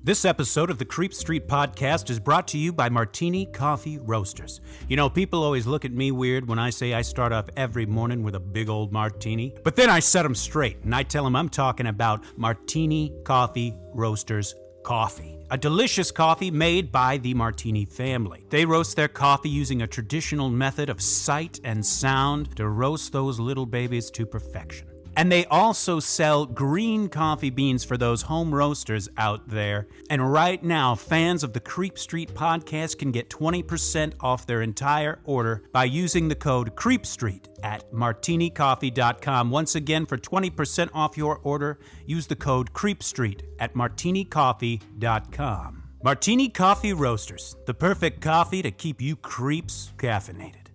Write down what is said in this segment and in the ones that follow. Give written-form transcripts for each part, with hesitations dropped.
This episode of the Creep Street Podcast is brought to you by Martini Coffee Roasters. You know, people always look at me weird when I say I start off every morning with a big old martini. But then I set them straight, and I tell them I'm talking about Martini Coffee Roasters coffee. A delicious coffee made by the Martini family. They roast their coffee using a traditional method of sight and sound to roast those little babies to perfection. And they also sell green coffee beans for those home roasters out there. And right now, fans of the Creep Street Podcast can get 20% off their entire order by using the code CREEPSTREET at martinicoffee.com. Once again, for 20% off your order, use the code CREEPSTREET at martinicoffee.com. Martini Coffee Roasters, the perfect coffee to keep you creeps caffeinated.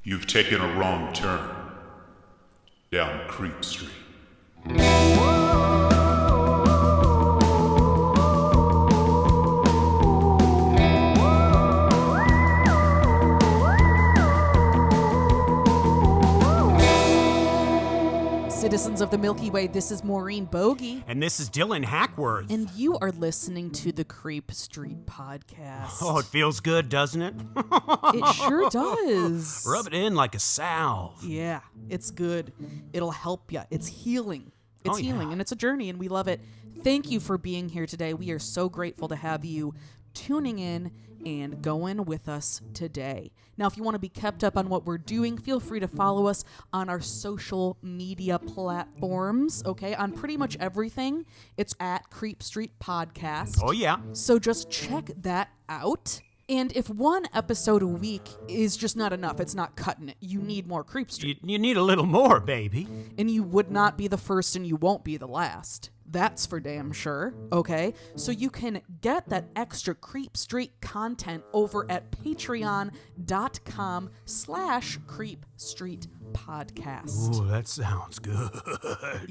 You've taken a wrong turn down Creep Street. Citizens of the Milky Way, this is Maureen Bogey. And this is Dylan Hackworth. And you are listening to the Creep Street Podcast. Oh, it feels good, doesn't it? It sure does. Rub it in like a salve. Yeah, it's good. It'll help you. It's healing. It's healing, and it's a journey, and we love it. Thank you for being here today. We are so grateful to have you tuning in and going with us today. Now, if you want to be kept up on what we're doing, feel free to follow us on our social media platforms, okay? On pretty much everything, it's at Creep Street Podcast. Oh, yeah. So just check that out. And if one episode a week is just not enough, it's not cutting it. You need more Creep Street. You need a little more, baby. And you would not be the first and you won't be the last. That's for damn sure, okay? So you can get that extra Creep Street content over at patreon.com/Creep Street Podcast. Ooh, that sounds good.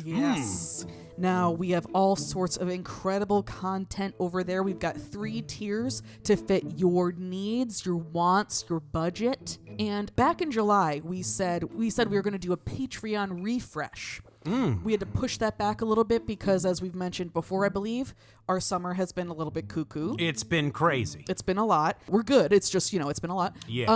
Yes. Now, we have all sorts of incredible content over there. We've got 3 tiers to fit your needs, your wants, your budget. And back in July, we said we were going to do a Patreon refresh. We had to push that back a little bit because, as we've mentioned before, I believe, our summer has been a little bit cuckoo. It's been crazy. It's been a lot. We're good. It's just, it's been a lot. Yes.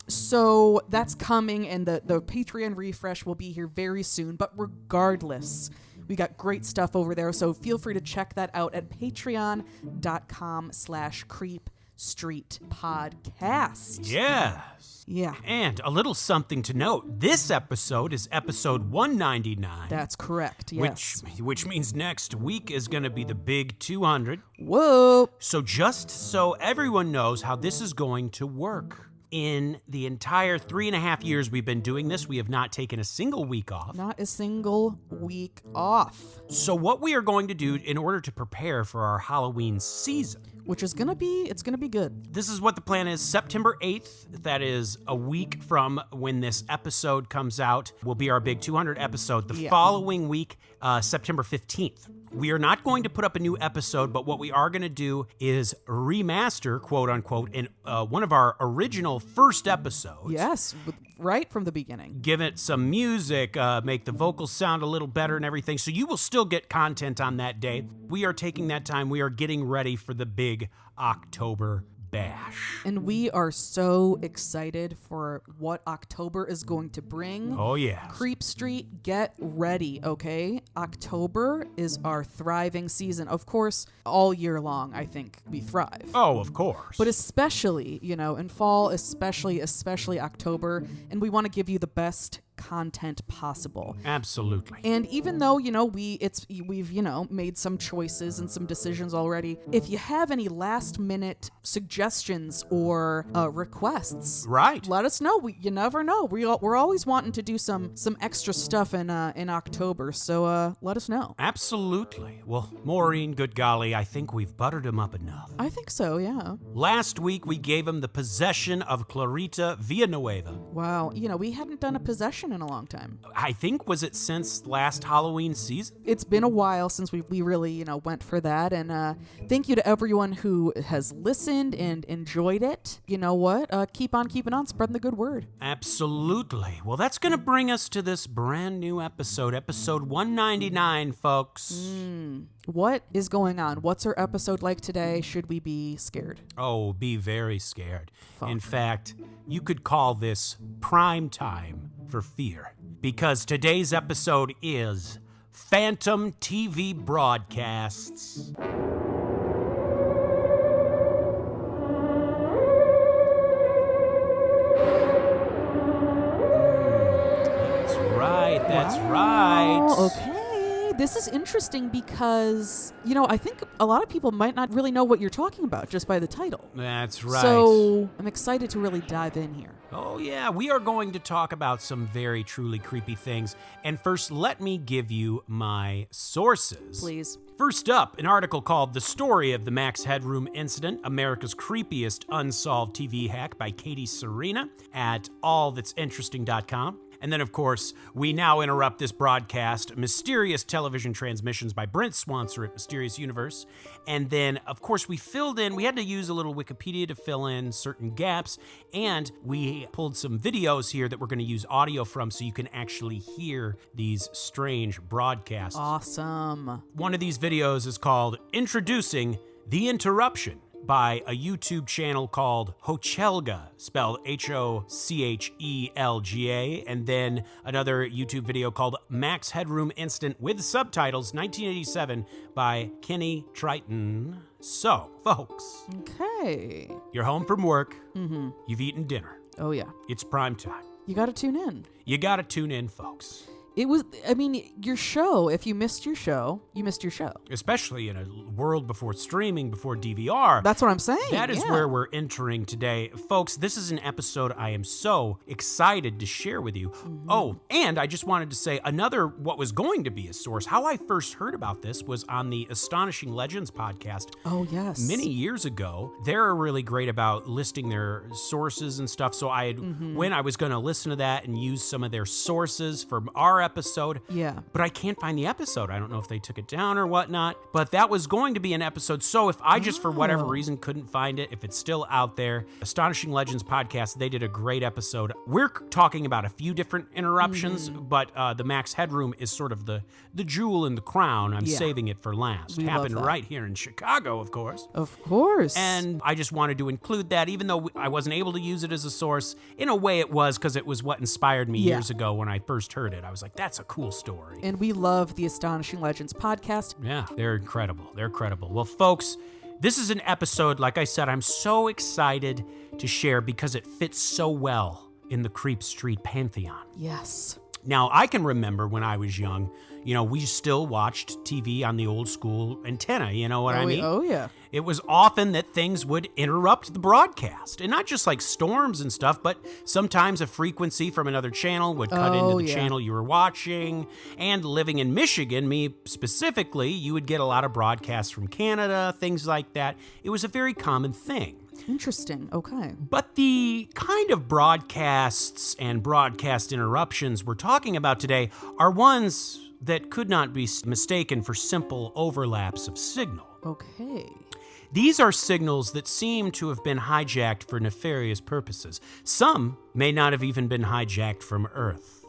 So that's coming, and the Patreon refresh will be here very soon. But regardless, we got great stuff over there. So feel free to check that out at patreon.com/Creep Street Podcast. Yes. Yeah. And a little something to note. This episode is episode 199. That's correct, yes. Which means next week is going to be the big 200. Whoa. So just so everyone knows how this is going to work. In the entire 3.5 years we've been doing this, we have not taken a single week off. Not a single week off. So what we are going to do in order to prepare for our Halloween season, which is going to be good. this is what the plan is. September 8th, that is a week from when this episode comes out, will be our big 200 episode. The following week, September 15th. We are not going to put up a new episode, but what we are going to do is remaster, quote unquote, in one of our original first episodes. Yes, right from the beginning. Give it some music, make the vocals sound a little better and everything. So you will still get content on that day. We are taking that time. We are getting ready for the big October bash. And we are so excited for what October is going to bring. Oh, yeah. Creep Street, get ready, okay? October is our thriving season. Of course, all year long, I think we thrive. Oh, of course. But especially, in fall, especially October, and we want to give you the best content possible. Absolutely. And even though, we've made some choices and some decisions already, if you have any last minute suggestions or requests, right, let us know. You never know. We're always wanting to do some extra stuff in October, so let us know. Absolutely. Well, Maureen, good golly, I think we've buttered him up enough. I think so, yeah. Last week we gave him the possession of Clarita Villanueva. Wow, we hadn't done a possession in a long time. I think, was it since last Halloween season? It's been a while since we really, went for that. And thank you to everyone who has listened and enjoyed it. You know what? Keep on keeping on, spreading the good word. Absolutely. Well, that's going to bring us to this brand new episode 199, folks. What is going on? What's our episode like today? Should we be scared? Oh, be very scared. Fuck. In fact, you could call this prime time for fear. Because today's episode is Phantom TV Broadcasts. That's right. Okay. This is interesting because, I think a lot of people might not really know what you're talking about just by the title. That's right. So I'm excited to really dive in here. Oh, yeah. We are going to talk about some very truly creepy things. And first, let me give you my sources. Please. First up, an article called The Story of the Max Headroom Incident, America's Creepiest Unsolved TV Hack by Katie Serena at allthat'sinteresting.com. And then, of course, we now interrupt this broadcast, Mysterious Television Transmissions by Brent Swanser at Mysterious Universe. And then, of course, we had to use a little Wikipedia to fill in certain gaps, and we pulled some videos here that we're going to use audio from so you can actually hear these strange broadcasts. Awesome. One of these videos is called Introducing the Interruption by a YouTube channel called Hochelga, spelled Hocheelga, and then another YouTube video called Max Headroom Incident with subtitles, 1987, by Kenny Triton. So, folks. Okay. You're home from work. Mm-hmm. You've eaten dinner. Oh, yeah. It's prime time. You got to tune in. You got to tune in, folks. Your show, if you missed your show, you missed your show. Especially in a world before streaming, before DVR. That's what I'm saying. That is where we're entering today. Folks, this is an episode I am so excited to share with you. Mm-hmm. Oh, and I just wanted to say what was going to be a source. How I first heard about this was on the Astonishing Legends podcast. Oh, yes. Many years ago. They're really great about listing their sources and stuff. So when I was going to listen to that and use some of their sources from our episode. Yeah. But I can't find the episode. I don't know if they took it down or whatnot. But that was going to be an episode. So if I just, for whatever reason, couldn't find it, if it's still out there, Astonishing Legends podcast, they did a great episode. We're talking about a few different interruptions, but the Max Headroom is sort of the jewel in the crown. I'm saving it for last. Happened right here in Chicago, of course. Of course. And I just wanted to include that, even though I wasn't able to use it as a source. In a way it was, because it was what inspired me years ago when I first heard it. I was like, that's a cool story. And we love the Astonishing Legends podcast. Yeah, they're incredible. They're incredible. Well, folks, this is an episode, like I said, I'm so excited to share because it fits so well in the Creep Street pantheon. Yes. Now, I can remember when I was young, we still watched TV on the old school antenna, you know what I mean? Oh, yeah. It was often that things would interrupt the broadcast, and not just like storms and stuff, but sometimes a frequency from another channel would cut into the channel you were watching. And living in Michigan, me specifically, you would get a lot of broadcasts from Canada, things like that. It was a very common thing. Interesting. Okay. But the kind of broadcasts and broadcast interruptions we're talking about today are ones that could not be mistaken for simple overlaps of signal. Okay. These are signals that seem to have been hijacked for nefarious purposes. Some may not have even been hijacked from Earth.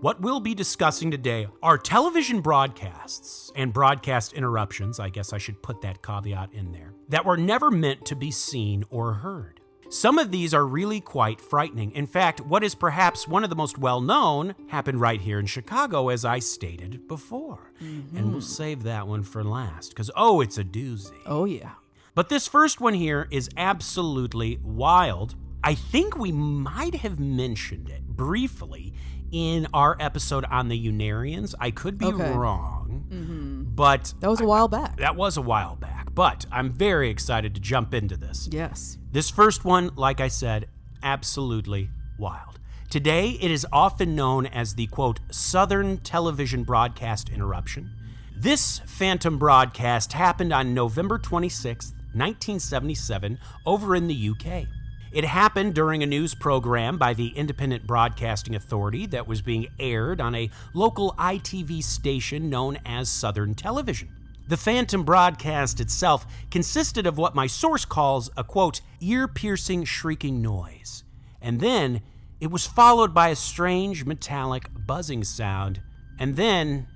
What we'll be discussing today are television broadcasts and broadcast interruptions, I guess I should put that caveat in there, that were never meant to be seen or heard. Some of these are really quite frightening. In fact, what is perhaps one of the most well-known happened right here in Chicago, as I stated before. Mm-hmm. And we'll save that one for last, because, it's a doozy. Oh, yeah. But this first one here is absolutely wild. I think we might have mentioned it briefly in our episode on the Unarians. I could be wrong, but... That was a while back. That was a while back, but I'm very excited to jump into this. Yes. This first one, like I said, absolutely wild. Today, it is often known as the, quote, Southern Television Broadcast Interruption. This phantom broadcast happened on November 26th, 1977, over in the UK. It happened during a news program by the Independent Broadcasting Authority that was being aired on a local ITV station known as Southern Television. The phantom broadcast itself consisted of what my source calls a, quote, ear-piercing shrieking noise. And then it was followed by a strange metallic buzzing sound. And then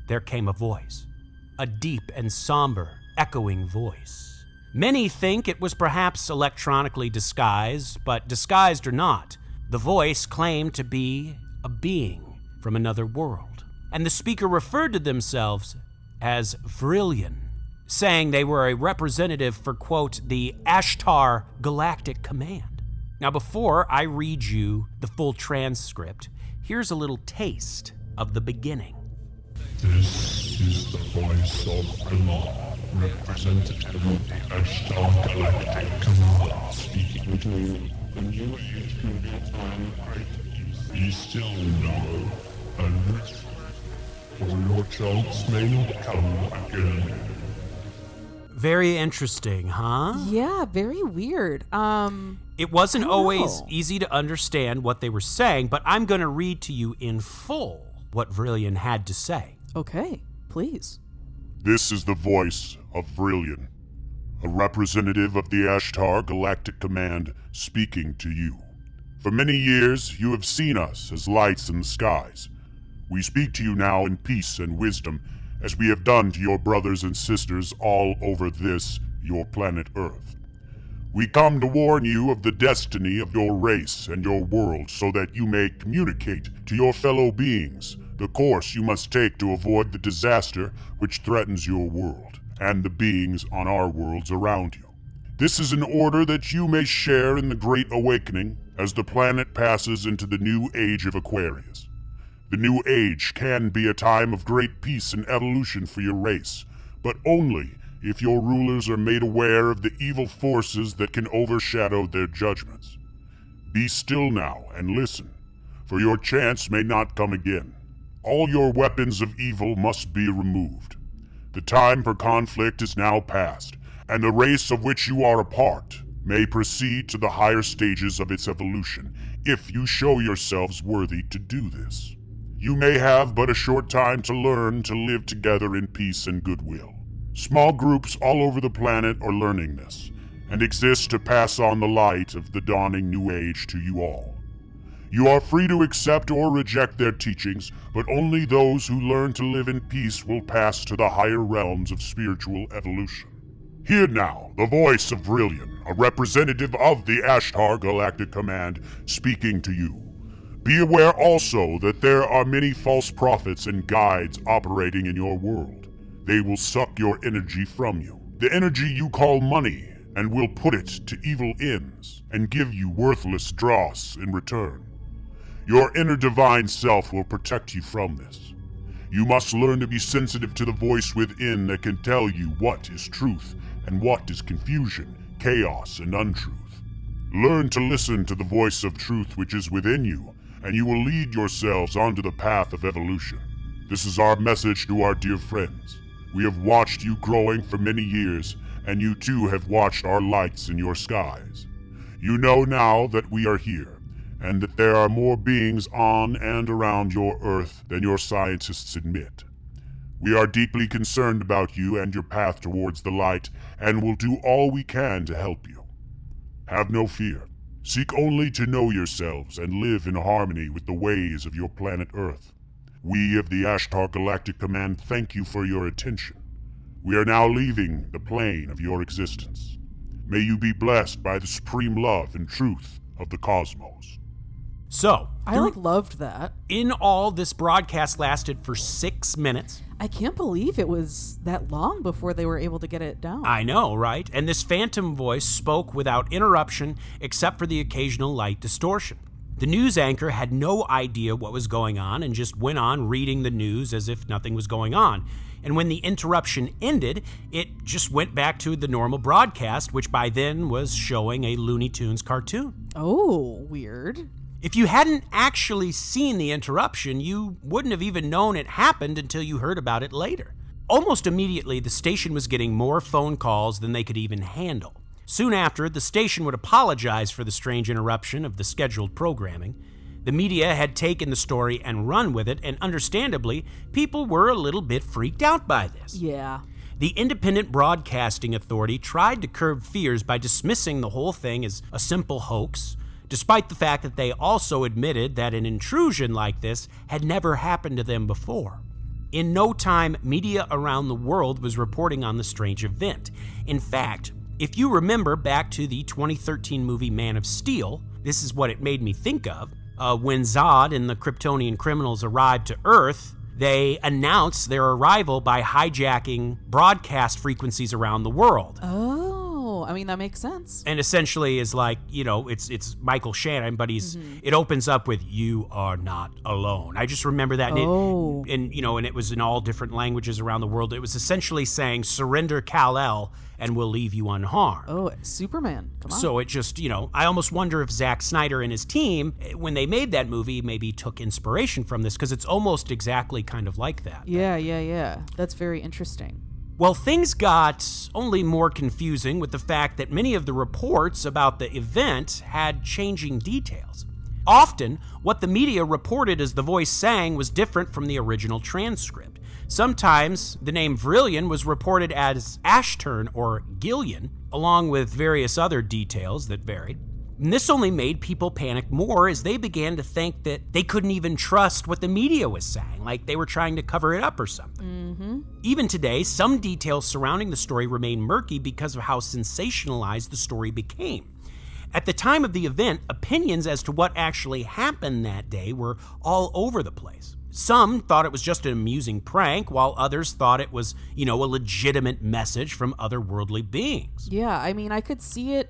there came a voice. a deep and somber, echoing voice. Many think it was perhaps electronically disguised, but disguised or not, the voice claimed to be a being from another world, and the speaker referred to themselves as Vrillion, saying they were a representative for, quote, the Ashtar Galactic Command. Now, before I read you the full transcript, here's a little taste of the beginning. This is the voice of Allah, representative of the Ashtar Galactic Command, speaking to you. The new age will be a time of great peace. Be still now, and rest, for your chance may not come again. Very interesting, huh? Yeah, very weird. It wasn't always know. easy to understand what they were saying, but I'm going to read to you in full what Vrillion had to say. Okay, please. This is the voice of Vrillion, a representative of the Ashtar Galactic Command, speaking to you. For many years, you have seen us as lights in the skies. We speak to you now in peace and wisdom, as we have done to your brothers and sisters all over this, your planet Earth. We come to warn you of the destiny of your race and your world so that you may communicate to your fellow beings the course you must take to avoid the disaster which threatens your world and the beings on our worlds around you. This is in order that you may share in the Great Awakening as the planet passes into the new age of Aquarius. The new age can be a time of great peace and evolution for your race, but only if your rulers are made aware of the evil forces that can overshadow their judgments. Be still now and listen, for your chance may not come again. All your weapons of evil must be removed. The time for conflict is now past, and the race of which you are a part may proceed to the higher stages of its evolution if you show yourselves worthy to do this. You may have but a short time to learn to live together in peace and goodwill. Small groups all over the planet are learning this, and exist to pass on the light of the dawning new age to you all. You are free to accept or reject their teachings, but only those who learn to live in peace will pass to the higher realms of spiritual evolution. Hear now the voice of Vrillion, a representative of the Ashtar Galactic Command, speaking to you. Be aware also that there are many false prophets and guides operating in your world. They will suck your energy from you, the energy you call money, and will put it to evil ends and give you worthless dross in return. Your inner divine self will protect you from this. You must learn to be sensitive to the voice within that can tell you what is truth and what is confusion, chaos, and untruth. Learn to listen to the voice of truth which is within you, and you will lead yourselves onto the path of evolution. This is our message to our dear friends. We have watched you growing for many years, and you too have watched our lights in your skies. You know now that we are here, and that there are more beings on and around your Earth than your scientists admit. We are deeply concerned about you and your path towards the light, and will do all we can to help you. Have no fear. Seek only to know yourselves and live in harmony with the ways of your planet Earth. We of the Ashtar Galactic Command thank you for your attention. We are now leaving the plane of your existence. May you be blessed by the supreme love and truth of the cosmos. So, I loved that. in all, this broadcast lasted for 6 minutes. I can't believe it was that long before they were able to get it down. I know, right? And this phantom voice spoke without interruption except for the occasional light distortion. The news anchor had no idea what was going on and just went on reading the news as if nothing was going on. And when the interruption ended, it just went back to the normal broadcast, which by then was showing a Looney Tunes cartoon. Oh, weird. If you hadn't actually seen the interruption, you wouldn't have even known it happened until you heard about it later. Almost immediately, the station was getting more phone calls than they could even handle. Soon after, the station would apologize for the strange interruption of the scheduled programming. The media had taken the story and run with it, and understandably, people were a little bit freaked out by this. Yeah. The Independent Broadcasting Authority tried to curb fears by dismissing the whole thing as a simple hoax, despite the fact that they also admitted that an intrusion like this had never happened to them before. In no time, media around the world was reporting on the strange event. In fact, if you remember back to the 2013 movie Man of Steel, this is what it made me think of. When Zod and the Kryptonian criminals arrived to Earth, they announced their arrival by hijacking broadcast frequencies around the world. Oh, I mean, that makes sense. And essentially is like, it's Michael Shannon, but it opens up with, "You are not alone." I just remember that. And it was in all different languages around the world. It was essentially saying, "Surrender Kal-El and we'll leave you unharmed." Oh, Superman. Come on. So it just, I almost wonder if Zack Snyder and his team, when they made that movie, maybe took inspiration from this, because it's almost exactly kind of like that. Yeah. That's very interesting. Well, things got only more confusing with the fact that many of the reports about the event had changing details. Often, what the media reported as the voice sang was different from the original transcript. Sometimes, the name Vrillion was reported as Ashturn or Gillian, along with various other details that varied. And this only made people panic more as they began to think that they couldn't even trust what the media was saying, like they were trying to cover it up or something. Mm-hmm. Even today, some details surrounding the story remain murky because of how sensationalized the story became. At the time of the event, opinions as to what actually happened that day were all over the place. Some thought it was just an amusing prank, while others thought it was, a legitimate message from otherworldly beings. Yeah, I mean, I could see it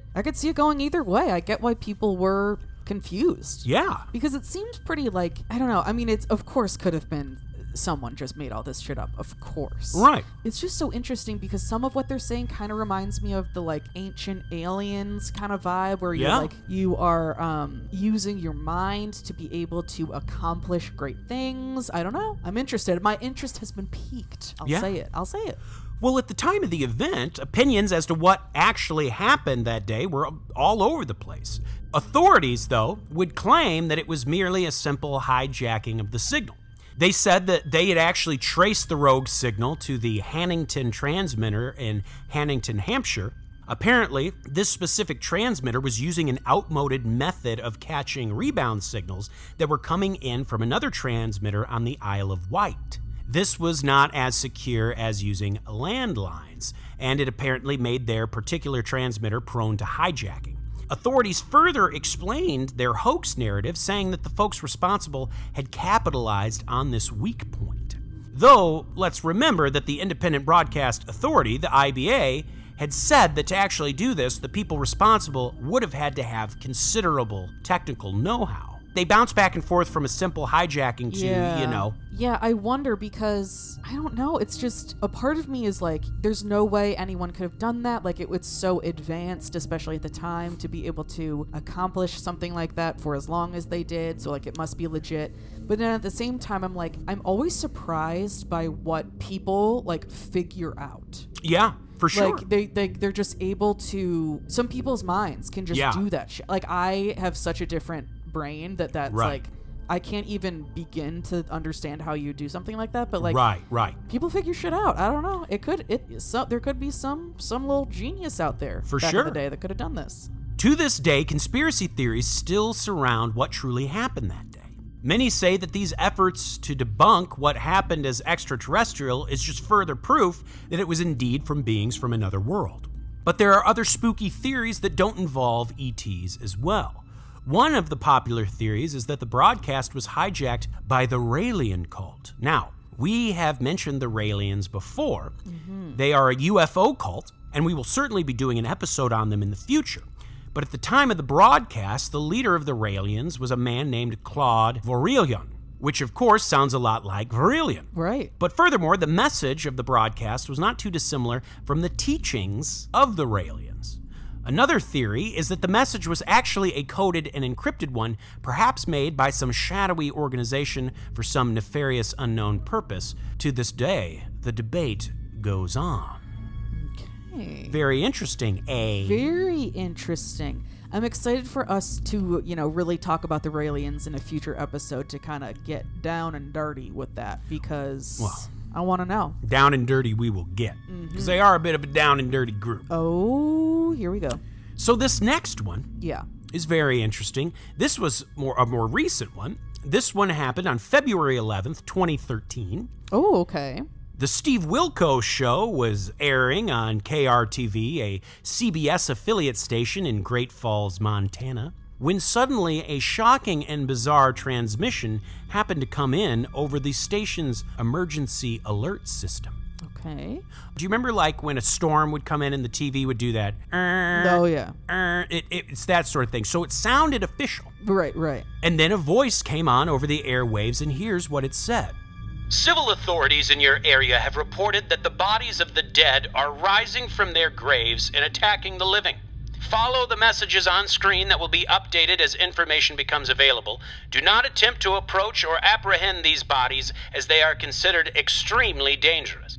going either way. I get why people were confused. Yeah. Because it seemed pretty I don't know. I mean, it's of course could have been someone just made all this shit up, of course. Right. It's just so interesting because some of what they're saying kind of reminds me of the ancient aliens kind of vibe where you are using your mind to be able to accomplish great things. I don't know. I'm interested. My interest has been piqued. I'll say it. Well, at the time of the event, opinions as to what actually happened that day were all over the place. Authorities, though, would claim that it was merely a simple hijacking of the signal. They said that they had actually traced the rogue signal to the Hannington transmitter in Hannington, Hampshire. Apparently, this specific transmitter was using an outmoded method of catching rebound signals that were coming in from another transmitter on the Isle of Wight. This was not as secure as using landlines, and it apparently made their particular transmitter prone to hijacking. Authorities further explained their hoax narrative, saying that the folks responsible had capitalized on this weak point. Though, let's remember that the Independent Broadcast Authority, the IBA, had said that to actually do this, the people responsible would have had to have considerable technical know-how. They bounce back and forth from a simple hijacking to, Yeah, I wonder because, I don't know, it's just, a part of me is there's no way anyone could have done that. It was so advanced, especially at the time, to be able to accomplish something like that for as long as they did. So, it must be legit. But then at the same time, I'm always surprised by what people, figure out. Yeah. For sure. They're just able to, some people's minds can just do that shit. I have such a different brain that's right. I can't even begin to understand how you do something like that, but right. People figure shit out. I don't know. There could be some little genius out there for back sure in the day that could have done this. To this day, conspiracy theories still surround what truly happened that day. Many say that these efforts to debunk what happened as extraterrestrial is just further proof that it was indeed from beings from another world. But there are other spooky theories that don't involve ETs as well. One of the popular theories is that the broadcast was hijacked by the Raelian cult. Now, we have mentioned the Raelians before. Mm-hmm. They are a UFO cult, and we will certainly be doing an episode on them in the future. But at the time of the broadcast, the leader of the Raelians was a man named Claude Vorilhon, which of course sounds a lot like Vrillion. Right. But furthermore, the message of the broadcast was not too dissimilar from the teachings of the Raelians. Another theory is that the message was actually a coded and encrypted one, perhaps made by some shadowy organization for some nefarious unknown purpose. To this day, the debate goes on. Okay. Very interesting, eh? Very interesting. I'm excited for us to, really talk about the Raelians in a future episode to kind of get down and dirty with that because I want to know. Down and dirty we will get because they are a bit of a down and dirty group. Oh, here we go. So this next one is very interesting. This was a more recent one. This one happened on February 11th, 2013. Oh, okay. The Steve Wilkos Show was airing on KRTV, a CBS affiliate station in Great Falls, Montana, when suddenly a shocking and bizarre transmission happened to come in over the station's emergency alert system. Okay. Do you remember like when a storm would come in and the TV would do that? Oh, yeah. It's that sort of thing. So it sounded official. Right. And then a voice came on over the airwaves, and here's what it said. Civil authorities in your area have reported that the bodies of the dead are rising from their graves and attacking the living. Follow the messages on screen that will be updated as information becomes available. Do not attempt to approach or apprehend these bodies as they are considered extremely dangerous.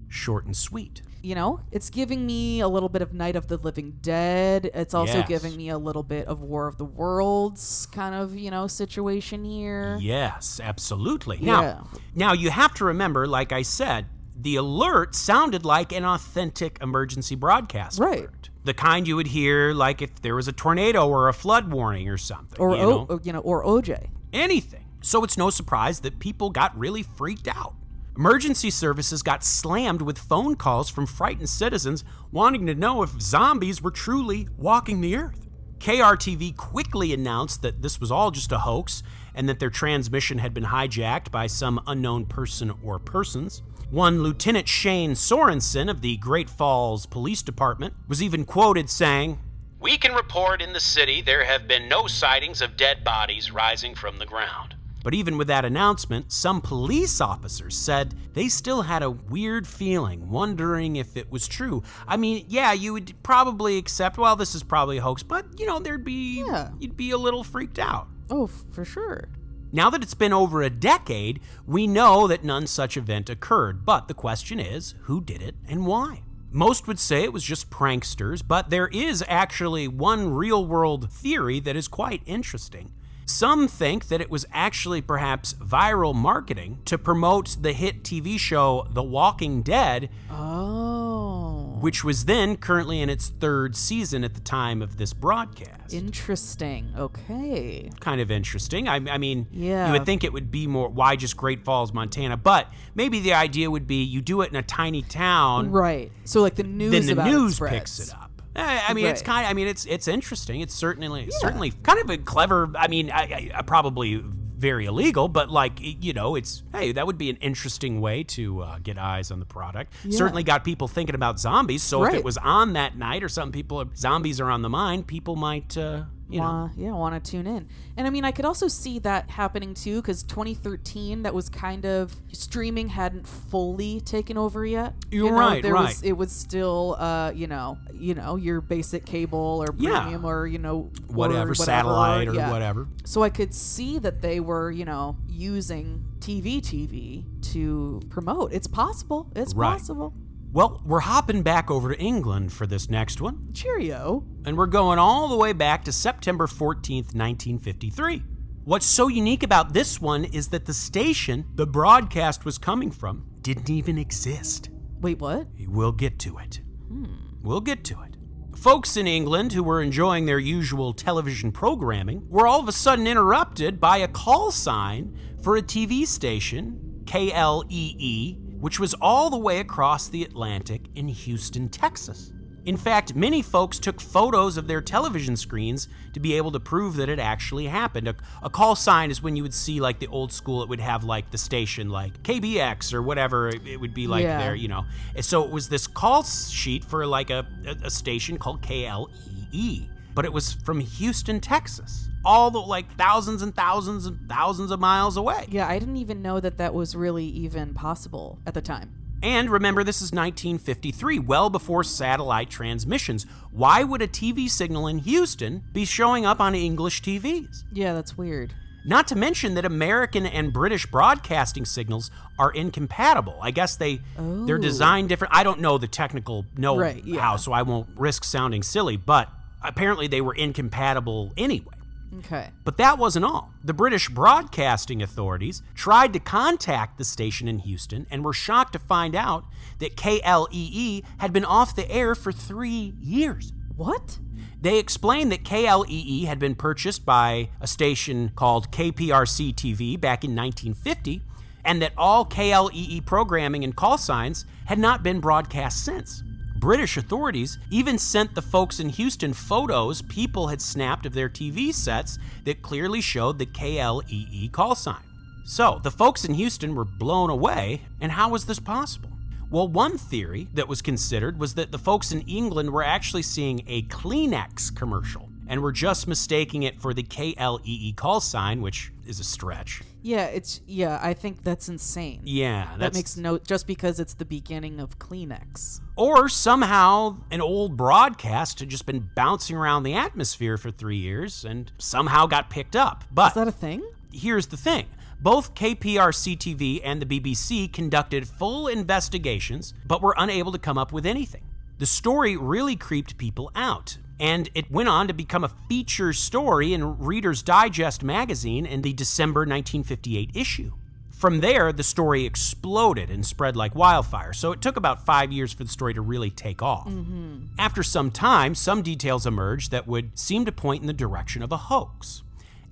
Short and sweet. You know, it's giving me a little bit of Night of the Living Dead. It's also giving me a little bit of War of the Worlds kind of, situation here. Yes, absolutely. Yeah. Now you have to remember, like I said, the alert sounded like an authentic emergency broadcast alert. The kind you would hear like if there was a tornado or a flood warning or something. Or OJ. Anything. So it's no surprise that people got really freaked out. Emergency services got slammed with phone calls from frightened citizens wanting to know if zombies were truly walking the earth. KRTV quickly announced that this was all just a hoax and that their transmission had been hijacked by some unknown person or persons. One Lieutenant Shane Sorensen of the Great Falls Police Department was even quoted saying, "We can report in the city there have been no sightings of dead bodies rising from the ground." But even with that announcement, some police officers said they still had a weird feeling, wondering if it was true. I mean, yeah, you would probably accept, well, this is probably a hoax, but, you'd be a little freaked out. Oh, for sure. Now that it's been over a decade, we know that none such event occurred, but the question is, who did it and why? Most would say it was just pranksters, but there is actually one real-world theory that is quite interesting. Some think that it was actually perhaps viral marketing to promote the hit TV show The Walking Dead, which was then currently in its 3rd season at the time of this broadcast. Interesting. Okay. Kind of interesting. I mean, yeah. You would think it would be more, why just Great Falls, Montana? But maybe the idea would be you do it in a tiny town. Right. So like the news then the about news it picks it up. I mean, it's kind of, it's interesting. It's certainly kind of a clever, I probably very illegal, but that would be an interesting way to get eyes on the product. Yeah. Certainly got people thinking about zombies. So if it was on that night or something, zombies are on the mind, people might, want to tune in. And I mean, I could also see that happening too, because 2013, that was kind of, streaming hadn't fully taken over yet. You're right. It was still, your basic cable or premium or, whatever, satellite or whatever. So I could see that they were, using TV to promote. It's possible. It's possible. Well, we're hopping back over to England for this next one. Cheerio. And we're going all the way back to September 14th, 1953. What's so unique about this one is that the station the broadcast was coming from didn't even exist. Wait, what? We'll get to it. We'll get to it. Folks in England who were enjoying their usual television programming were all of a sudden interrupted by a call sign for a TV station, KLEE, which was all the way across the Atlantic in Houston, Texas. In fact, many folks took photos of their television screens to be able to prove that it actually happened. A call sign is when you would see like the old school, it would have like the station like KBX or whatever it would be like there, And so it was this call sheet for like a station called KLEE, but it was from Houston, Texas. All the thousands and thousands and thousands of miles away. Yeah, I didn't even know that was really even possible at the time. And remember, this is 1953, well before satellite transmissions. Why would a TV signal in Houston be showing up on English TVs? Yeah, that's weird. Not to mention that American and British broadcasting signals are incompatible. I guess they're designed different. I don't know the technical know-how, so I won't risk sounding silly, but apparently they were incompatible anyway. Okay. But that wasn't all. The British Broadcasting Authorities tried to contact the station in Houston and were shocked to find out that KLEE had been off the air for 3 years. What? They explained that KLEE had been purchased by a station called KPRC-TV back in 1950, and that all KLEE programming and call signs had not been broadcast since. British authorities even sent the folks in Houston photos people had snapped of their TV sets that clearly showed the KLEE call sign. So, the folks in Houston were blown away, and how was this possible? Well, one theory that was considered was that the folks in England were actually seeing a Kleenex commercial and were just mistaking it for the KLEE call sign, which is a stretch. Yeah, I think that's insane. Yeah, that makes no, just because it's the beginning of Kleenex. Or somehow an old broadcast had just been bouncing around the atmosphere for 3 years and somehow got picked up. But is that a thing? Here's the thing. Both KPRC-TV and the BBC conducted full investigations, but were unable to come up with anything. The story really creeped people out, and it went on to become a feature story in Reader's Digest magazine in the December 1958 issue. From there, the story exploded and spread like wildfire, so it took about 5 years for the story to really take off. After some time, some details emerged that would seem to point in the direction of a hoax.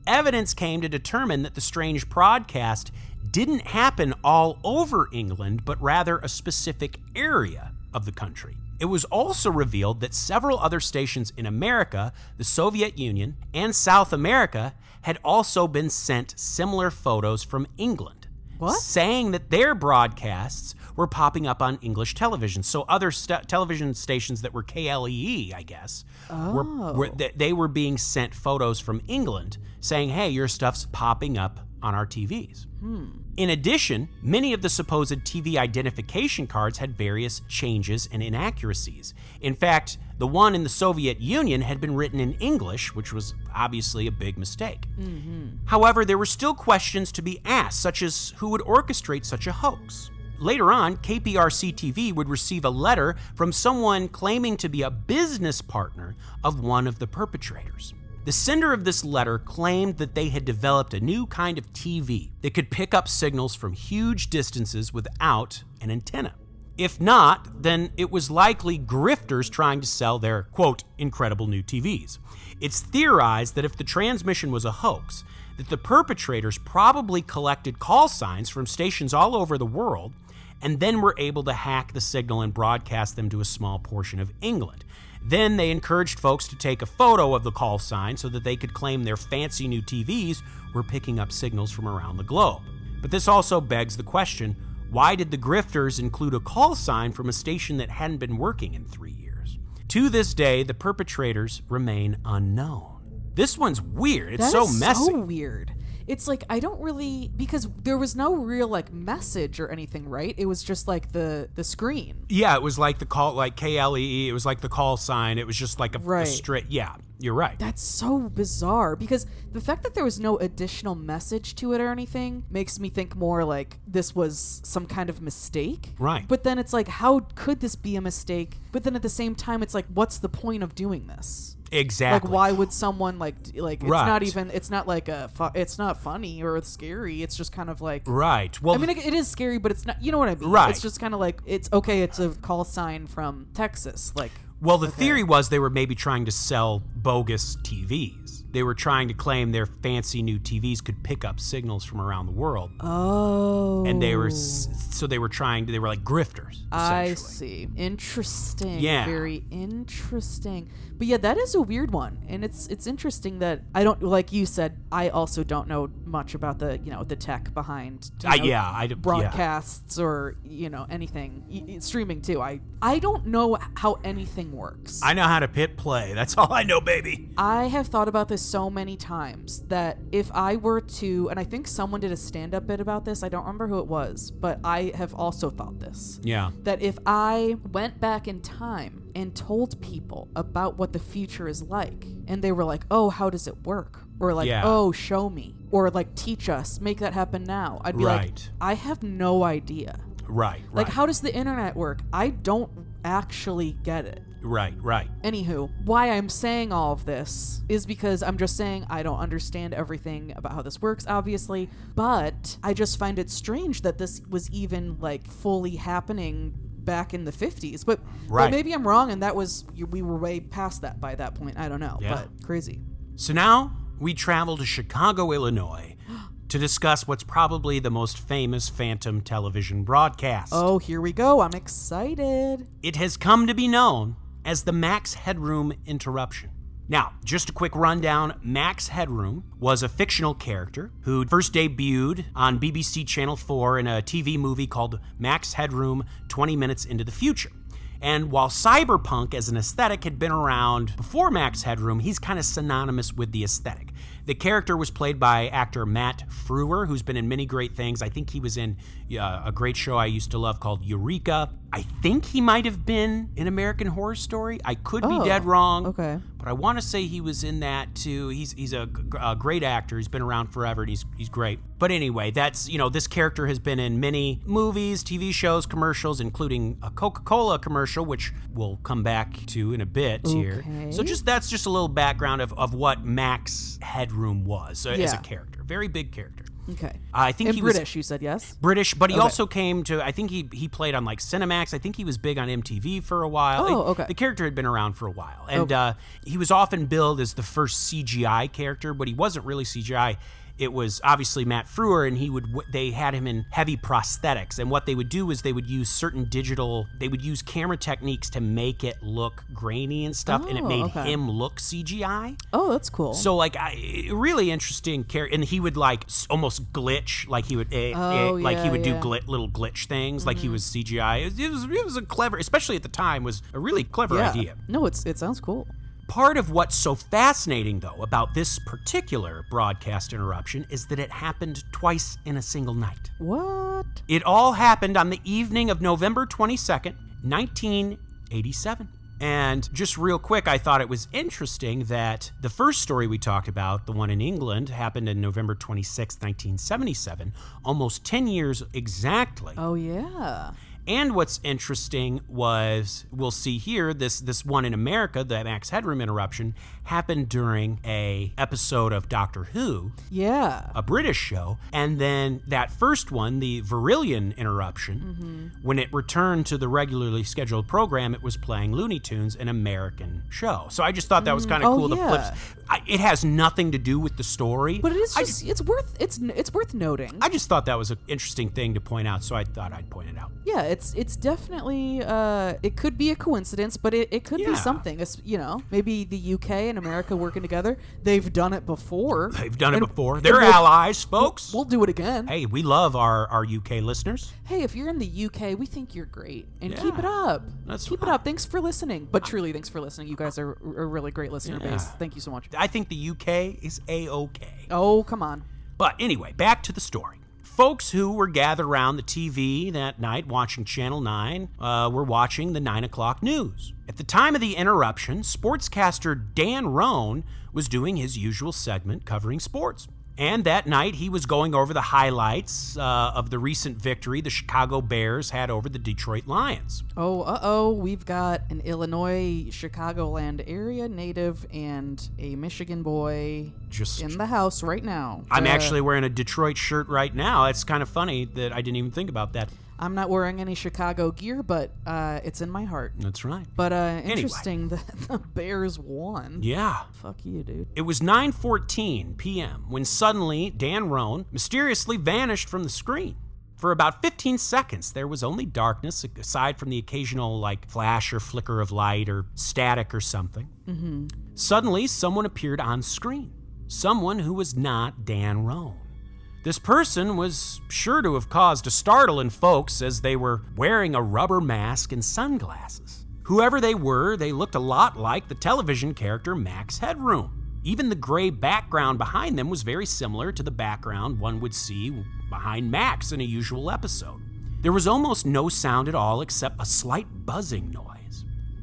Evidence came to determine that the strange broadcast didn't happen all over England, but rather a specific area of the country. It was also revealed that several other stations in America, the Soviet Union, and South America had also been sent similar photos from England. What? Saying that their broadcasts were popping up on English television. So other television stations that were KLEE, I guess, they were being sent photos from England saying, hey, your stuff's popping up on our TVs. In addition, many of the supposed TV identification cards had various changes and inaccuracies. In fact, the one in the Soviet Union had been written in English, which was obviously a big mistake. However, there were still questions to be asked, such as who would orchestrate such a hoax. Later on, KPRC-TV would receive a letter from someone claiming to be a business partner of one of the perpetrators. The sender of this letter claimed that they had developed a new kind of TV that could pick up signals from huge distances without an antenna. If not, then it was likely grifters trying to sell their, quote, incredible new TVs. It's theorized that if the transmission was a hoax, that the perpetrators probably collected call signs from stations all over the world and then were able to hack the signal and broadcast them to a small portion of England. Then they encouraged folks to take a photo of the call sign so that they could claim their fancy new TVs were picking up signals from around the globe. But this also begs the question, why did the grifters include a call sign from a station that hadn't been working in 3 years? To this day, the perpetrators remain unknown. This one's weird. It's so messy. That is so weird. It's like, I don't really, because there was no real like message or anything, right? It was just like the screen. Yeah, it was like the call, like KLEE. It was like the call sign. It was just like a straight. Yeah, you're right. That's so bizarre, because the fact that there was no additional message to it or anything makes me think more like this was some kind of mistake. Right. But then it's like, how could this be a mistake? But then at the same time, it's like, what's the point of doing this? Exactly. Like, why would someone like it's right. not even, it's not like it's not funny or scary. It's just kind of like, right. Well, I mean, it is scary, but it's not, you know what I mean? Right. It's just kind of like, it's okay. It's a call sign from Texas. Like, well, the theory was they were maybe trying to sell bogus TVs. They were trying to claim their fancy new TVs could pick up signals from around the world. Oh. And they were like grifters. I see. Interesting. Yeah. Very interesting. But yeah, that is a weird one. And it's interesting that I don't, like you said, I also don't know much about the, the tech behind broadcasts or, anything. Streaming too. I don't know how anything works. I know how to hit play. That's all I know, baby. I have thought about this so many times that if I were to, and I think someone did a stand-up bit about this, I don't remember who it was, but I have also thought this. Yeah. That if I went back in time and told people about what the future is like, and they were like, oh, how does it work? Or like, oh, show me. Or like, teach us, make that happen now. I'd be like, I have no idea. Right. Like, how does the internet work? I don't actually get it. Right. Anywho, why I'm saying all of this is because I'm just saying I don't understand everything about how this works, obviously, but I just find it strange that this was even like fully happening back in the 50s. But Right. maybe I'm wrong, and we were way past that by that point. I don't know, Yeah. but crazy. So now we travel to Chicago, Illinois to discuss what's probably the most famous Phantom television broadcast. Oh, here we go. I'm excited. It has come to be known as the Max Headroom interruption. Now, just a quick rundown. Max Headroom was a fictional character who first debuted on BBC Channel 4 in a TV movie called Max Headroom 20 Minutes into the Future. And while cyberpunk as an aesthetic had been around before Max Headroom, he's kind of synonymous with the aesthetic. The character was played by actor Matt Frewer, who's been in many great things. I think he was in a great show I used to love called Eureka. I think he might have been in American Horror Story. I could be dead wrong. Okay. But I want to say he was in that too. He's a great actor. He's been around forever and he's great. But anyway, that's, this character has been in many movies, TV shows, commercials, including a Coca-Cola commercial, which we'll come back to in a bit here. So that's just a little background of what Max Headroom was as a character. Very big character. Okay. I think and he British, you said, yes? British, but he also came to, I think he played on like Cinemax. I think he was big on MTV for a while. Oh, okay. The character had been around for a while. And he was often billed as the first CGI character, but he wasn't really CGI. It was obviously Matt Frewer, and they had him in heavy prosthetics. And what they would do is they would use they would use camera techniques to make it look grainy and stuff, and it made him look CGI. Oh, that's cool. So really interesting character, and he would almost glitch, like he would do little glitch things, like he was CGI. It was a clever, especially at the time, was a really clever idea. No, it sounds cool. Part of what's so fascinating, though, about this particular broadcast interruption is that it happened twice in a single night. What? It all happened on the evening of November 22nd, 1987. And just real quick, I thought it was interesting that the first story we talked about, the one in England, happened in November 26, 1977, almost 10 years exactly. Oh, yeah. And what's interesting was, we'll see here, this one in America, the Max Headroom interruption, happened during a episode of Doctor Who. Yeah. A British show. And then that first one, the Virillion interruption, when it returned to the regularly scheduled program, it was playing Looney Tunes, an American show. So I just thought that was kind of cool. The flips. It has nothing to do with the story. But it is just, it's worth noting. I just thought that was an interesting thing to point out, so I thought I'd point it out. Yeah, it's definitely, it could be a coincidence, but it could be something. It's, maybe the UK and America working together. They've done it before. They're allies, folks. We'll do it again. Hey, we love our UK listeners. Hey, if you're in the UK, we think you're great. And keep it up. Keep it up. Thanks for listening. But truly, thanks for listening. You guys are a really great listener base. Thank you so much. I think the UK is A-OK. Oh, come on. But anyway, back to the story. Folks who were gathered around the TV that night watching Channel 9 were watching the 9 o'clock news. At the time of the interruption, sportscaster Dan Roan was doing his usual segment covering sports. And that night, he was going over the highlights of the recent victory the Chicago Bears had over the Detroit Lions. We've got an Illinois, Chicagoland area native and a Michigan boy in the house right now. I'm actually wearing a Detroit shirt right now. It's kind of funny that I didn't even think about that. I'm not wearing any Chicago gear, but it's in my heart. That's right. But interesting that the Bears won. Yeah. Fuck you, dude. It was 9:14 p.m. when suddenly Dan Roan mysteriously vanished from the screen. For about 15 seconds, there was only darkness, aside from the occasional, flash or flicker of light or static or something. Mm-hmm. Suddenly, someone appeared on screen. Someone who was not Dan Roan. This person was sure to have caused a startle in folks as they were wearing a rubber mask and sunglasses. Whoever they were, they looked a lot like the television character Max Headroom. Even the gray background behind them was very similar to the background one would see behind Max in a usual episode. There was almost no sound at all except a slight buzzing noise.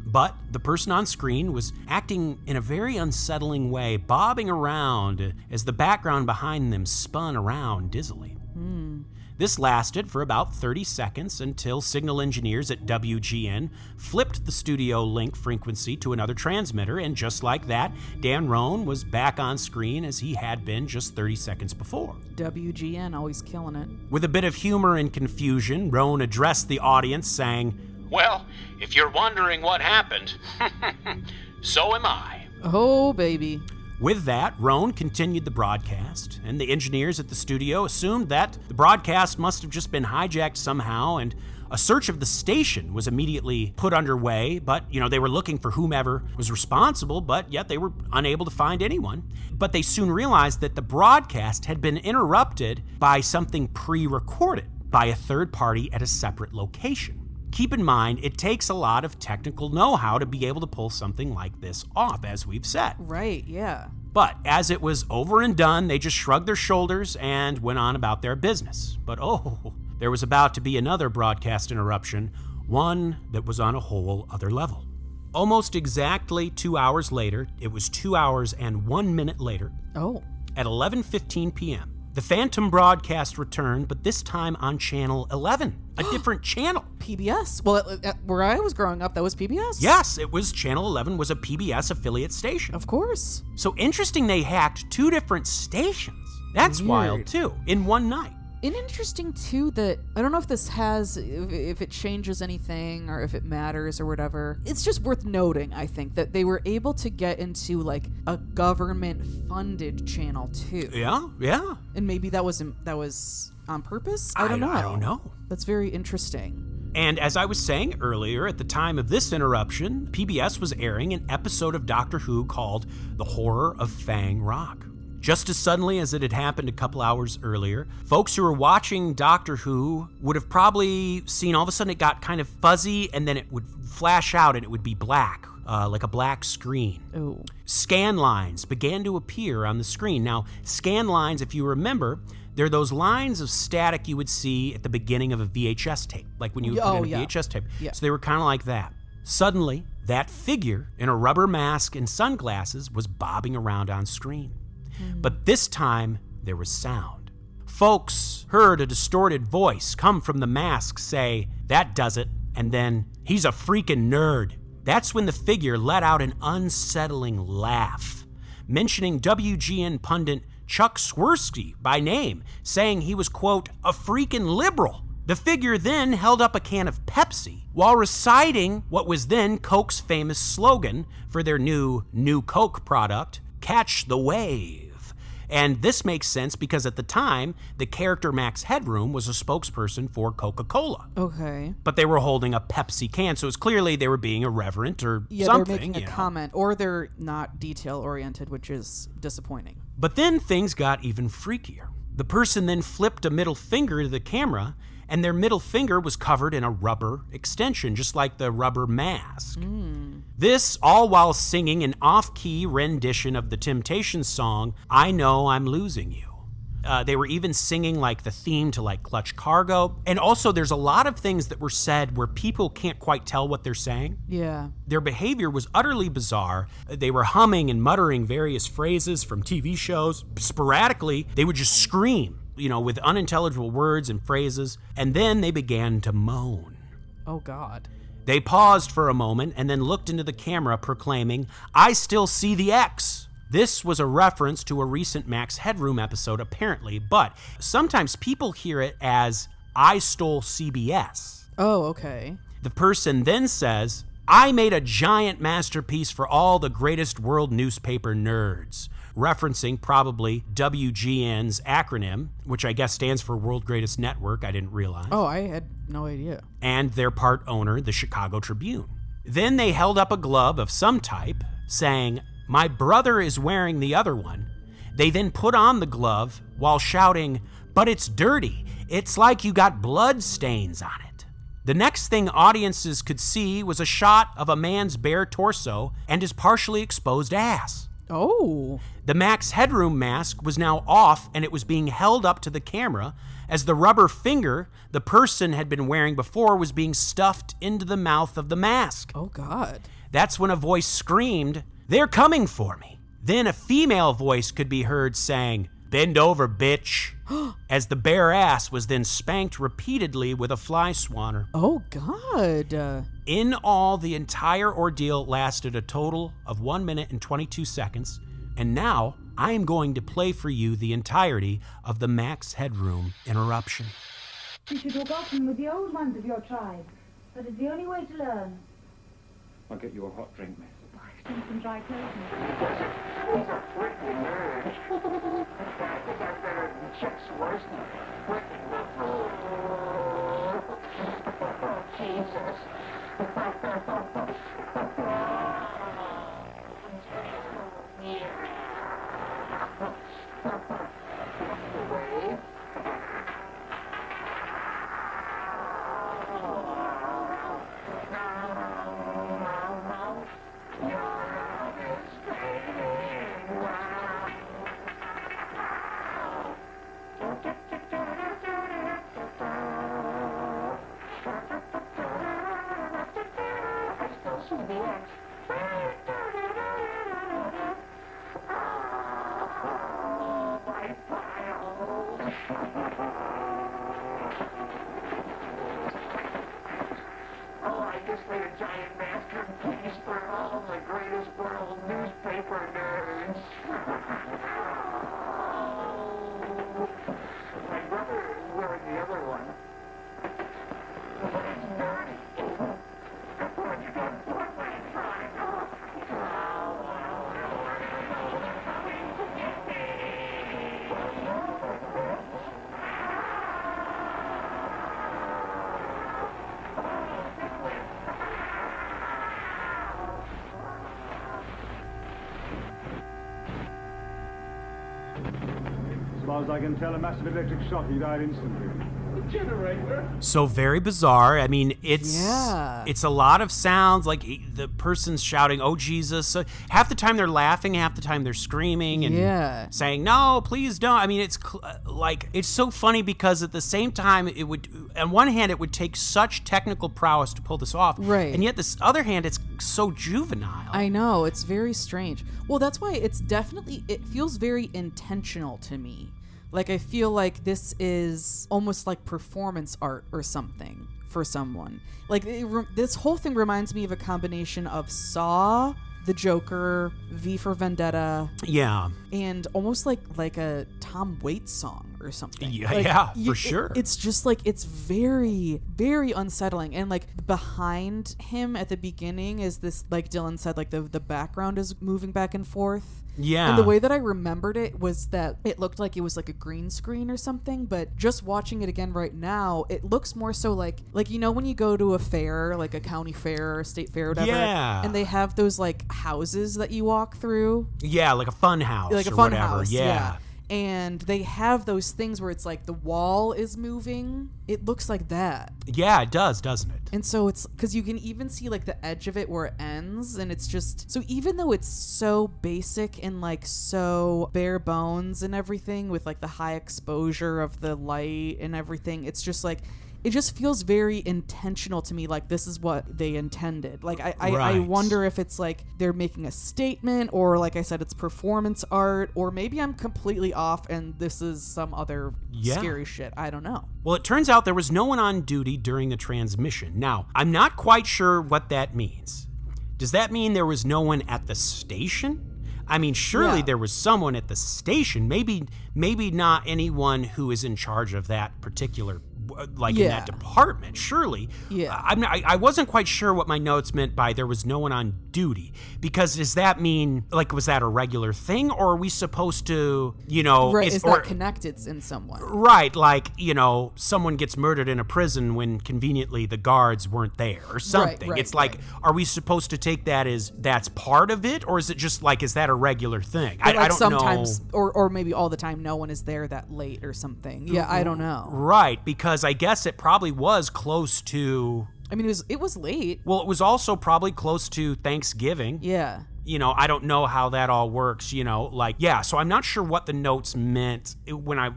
But the person on screen was acting in a very unsettling way, bobbing around as the background behind them spun around dizzily. This lasted for about 30 seconds until signal engineers at WGN flipped the studio link frequency to another transmitter, and just like that, Dan Roan was back on screen as he had been just 30 seconds before. WGN always killing it. With a bit of humor and confusion, Roan addressed the audience saying, Well, if you're wondering what happened, so am I. Oh, baby. With that, Roan continued the broadcast, and the engineers at the studio assumed that the broadcast must have just been hijacked somehow, and a search of the station was immediately put underway, but, they were looking for whomever was responsible, but yet they were unable to find anyone. But they soon realized that the broadcast had been interrupted by something pre-recorded by a third party at a separate location. Keep in mind, it takes a lot of technical know-how to be able to pull something like this off, as we've said. Right, yeah. But as it was over and done, they just shrugged their shoulders and went on about their business. But there was about to be another broadcast interruption, one that was on a whole other level. Almost exactly 2 hours later, it was 2 hours and 1 minute later, at 11:15 p.m., the Phantom broadcast returned, but this time on Channel 11, a different channel. PBS? Well, where I was growing up, that was PBS? Yes, it was Channel 11 was a PBS affiliate station. Of course. So interesting they hacked 2 different stations. That's wild, too, in one night. And interesting, too, that I don't know if this if it changes anything or if it matters or whatever. It's just worth noting, I think, that they were able to get into, a government-funded channel, too. Yeah. And maybe that was on purpose? I don't know. I don't know. That's very interesting. And as I was saying earlier, at the time of this interruption, PBS was airing an episode of Doctor Who called The Horror of Fang Rock. Just as suddenly as it had happened a couple hours earlier, folks who were watching Doctor Who would have probably seen all of a sudden it got kind of fuzzy and then it would flash out and it would be black, like a black screen. Oh. Scan lines began to appear on the screen. Now, scan lines, if you remember, they're those lines of static you would see at the beginning of a VHS tape, like when you would put in a VHS tape. Yeah. So they were kind of like that. Suddenly, that figure in a rubber mask and sunglasses was bobbing around on screen. But this time, there was sound. Folks heard a distorted voice come from the mask say, "That does it," and then, "He's a freaking nerd." That's when the figure let out an unsettling laugh, mentioning WGN pundit Chuck Swirsky by name, saying he was, quote, "a freaking liberal." The figure then held up a can of Pepsi while reciting what was then Coke's famous slogan for their new Coke product, "Catch the Wave." And this makes sense because at the time, the character Max Headroom was a spokesperson for Coca-Cola. Okay. But they were holding a Pepsi can, so it's clearly they were being irreverent or something. Yeah, they're making a comment, or they're not detail-oriented, which is disappointing. But then things got even freakier. The person then flipped a middle finger to the camera, and their middle finger was covered in a rubber extension, just like the rubber mask. This all while singing an off-key rendition of the Temptations song, "I Know I'm Losing You." They were even singing the theme to Clutch Cargo. And also there's a lot of things that were said where people can't quite tell what they're saying. Yeah. Their behavior was utterly bizarre. They were humming and muttering various phrases from TV shows. Sporadically, they would just scream, with unintelligible words and phrases. And then they began to moan. Oh, God. They paused for a moment and then looked into the camera proclaiming, "I still see the X." This was a reference to a recent Max Headroom episode, apparently, but sometimes people hear it as, "I stole CBS." Oh, okay. The person then says, "I made a giant masterpiece for all the greatest world newspaper nerds," referencing probably WGN's acronym, which I guess stands for World Greatest Network, I didn't realize. Oh, I had no idea. And their part owner, the Chicago Tribune. Then they held up a glove of some type, saying, "My brother is wearing the other one." They then put on the glove while shouting, "But it's dirty. It's like you got blood stains on it." The next thing audiences could see was a shot of a man's bare torso and his partially exposed ass. Oh. The Max Headroom mask was now off and it was being held up to the camera as the rubber finger the person had been wearing before was being stuffed into the mouth of the mask. Oh, God. That's when a voice screamed, "They're coming for me." Then a female voice could be heard saying, "Bend over, bitch," as the bare ass was then spanked repeatedly with a fly swanner. Oh, God. In all, the entire ordeal lasted a total of 1 minute and 22 seconds, and now I am going to play for you the entirety of the Max Headroom interruption. You should look often with the old ones of your tribe. But it's the only way to learn. I'll get you a hot drink, miss. Still some dry clothes. As far as I can tell, a massive electric shock. He died instantly. The generator? So very bizarre. I mean, it's Yeah. it's a lot of sounds, like the person's shouting, "Oh Jesus!" So half the time they're laughing, half the time they're screaming and Yeah. saying, "No, please don't." I mean, it's like it's so funny because at the same time, it would, on one hand, it would take such technical prowess to pull this off, Right. And yet, this other hand, it's so juvenile. I know, it's very strange. Well, that's why it feels very intentional to me. Like, I feel like this is almost like performance art or something for someone. Like, this whole thing reminds me of a combination of Saw, The Joker, V for Vendetta, Yeah. and almost like a Tom Waits song or something. Yeah, Like, yeah, for sure. It's just like, it's very, very unsettling. And like behind him at the beginning is this, like Dylan said, like the background is moving back and forth. Yeah. And the way that I remembered it was that it looked like it was like a green screen or something, but just watching it again right now, it looks more so like you know when you go to a fair, like a county fair or a state fair or whatever, Yeah. and they have those like houses that you walk through. Yeah, like a fun house Like a or fun whatever. house, Yeah. And they have those things where it's like the wall is moving. It looks like that. Yeah, it does, doesn't it? And so it's because you can even see like the edge of it where it ends, and it's just so even though it's so basic and like so bare bones and everything with like the high exposure of the light and everything, it's just like it just feels very intentional to me, like this is what they intended. Like I Right. wonder if it's like they're making a statement, or like I said, it's performance art, or maybe I'm completely off and this is some other scary shit. I don't know. Well, it turns out there was no one on duty during the transmission. Now, I'm not quite sure what that means. Does that mean there was no one at the station? I mean, surely Yeah. there was someone at the station. Maybe not anyone who is in charge of that particular, like in that department. Surely. Yeah. I wasn't quite sure what my notes meant by there was no one on duty, because does that mean, like, was that a regular thing, or are we supposed to, you know, Right, is that connected in some way? Right, like, you know, someone gets murdered in a prison when conveniently the guards weren't there or something. right, It's like, are we supposed to take that as that's part of it, or is it just like, is that a regular thing? But I like don't sometimes, know. or maybe all the time, no one is there that late or something. Yeah, I don't know. Right, because I guess it probably was close to, I mean, it was late. well, it was also probably close to Thanksgiving. Yeah. You know, I don't know how that all works, you know, like, yeah, so I'm not sure what the notes meant